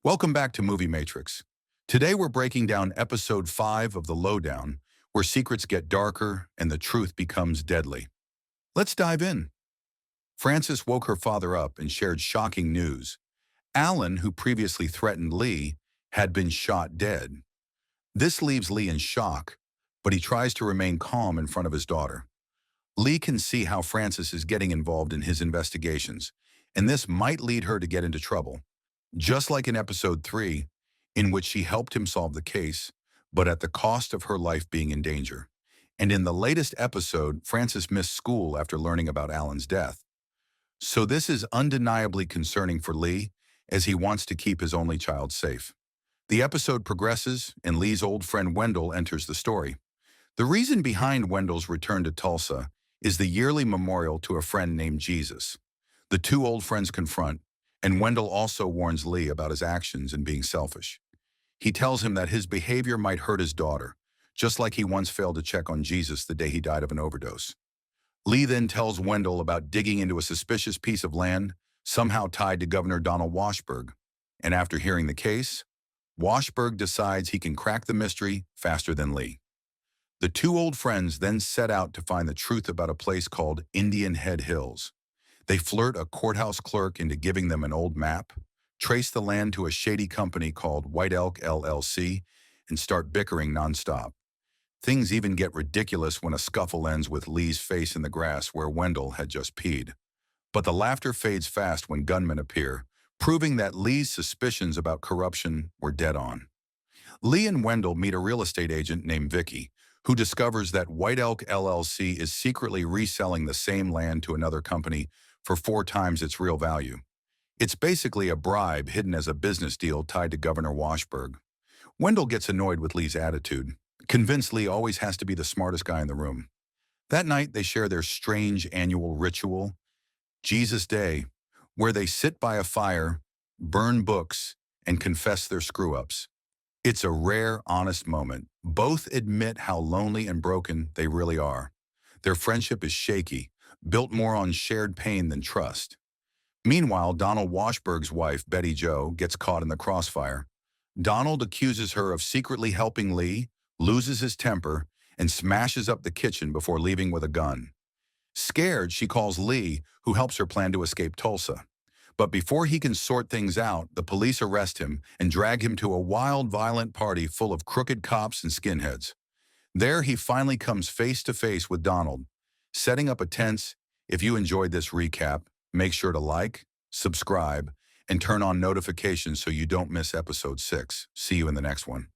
Welcome back to Movie Matrixx. Today we're breaking down episode 5 of the Lowdown, where secrets get darker and the truth becomes deadly. Let's dive in. Frances woke her father up and shared shocking news. Alan, who previously threatened Lee, had been shot dead. This leaves Lee in shock, but he tries to remain calm in front of his daughter. Lee can see how Frances is getting involved in his investigations, and this might lead her to get into trouble. Just like in episode 3, in which she helped him solve the case, but at the cost of her life being in danger. And in the latest episode, Frances missed school after learning about Alan's death. So this is undeniably concerning for Lee, as he wants to keep his only child safe. The episode progresses, and Lee's old friend Wendell enters the story. The reason behind Wendell's return to Tulsa is the yearly memorial to a friend named Jesus. The two old friends confront, and Wendell also warns Lee about his actions and being selfish. He tells him that his behavior might hurt his daughter, just like he once failed to check on Jesus the day he died of an overdose. Lee then tells Wendell about digging into a suspicious piece of land, somehow tied to Governor Donald Washburn. And after hearing the case, Washburn decides he can crack the mystery faster than Lee. The two old friends then set out to find the truth about a place called Indian Head Hills. They flirt a courthouse clerk into giving them an old map, trace the land to a shady company called White Elk LLC, and start bickering nonstop. Things even get ridiculous when a scuffle ends with Lee's face in the grass where Wendell had just peed. But the laughter fades fast when gunmen appear, proving that Lee's suspicions about corruption were dead on. Lee and Wendell meet a real estate agent named Vicky, who discovers that White Elk LLC is secretly reselling the same land to another company for 4 times its real value. It's basically a bribe hidden as a business deal tied to Governor Washburn. Wendell gets annoyed with Lee's attitude, convinced Lee always has to be the smartest guy in the room. That night, they share their strange annual ritual, Jesus Day, where they sit by a fire, burn books, and confess their screw-ups. It's a rare, honest moment. Both admit how lonely and broken they really are. Their friendship is shaky, built more on shared pain than trust. Meanwhile, Donald Washburg's wife, Betty Jo, gets caught in the crossfire. Donald accuses her of secretly helping Lee, loses his temper, and smashes up the kitchen before leaving with a gun. Scared, she calls Lee, who helps her plan to escape Tulsa. But before he can sort things out, the police arrest him and drag him to a wild, violent party full of crooked cops and skinheads. There, he finally comes face to face with Donald, setting up a tense. If you enjoyed this recap, make sure to like, subscribe, and turn on notifications so you don't miss episode 6. See you in the next one.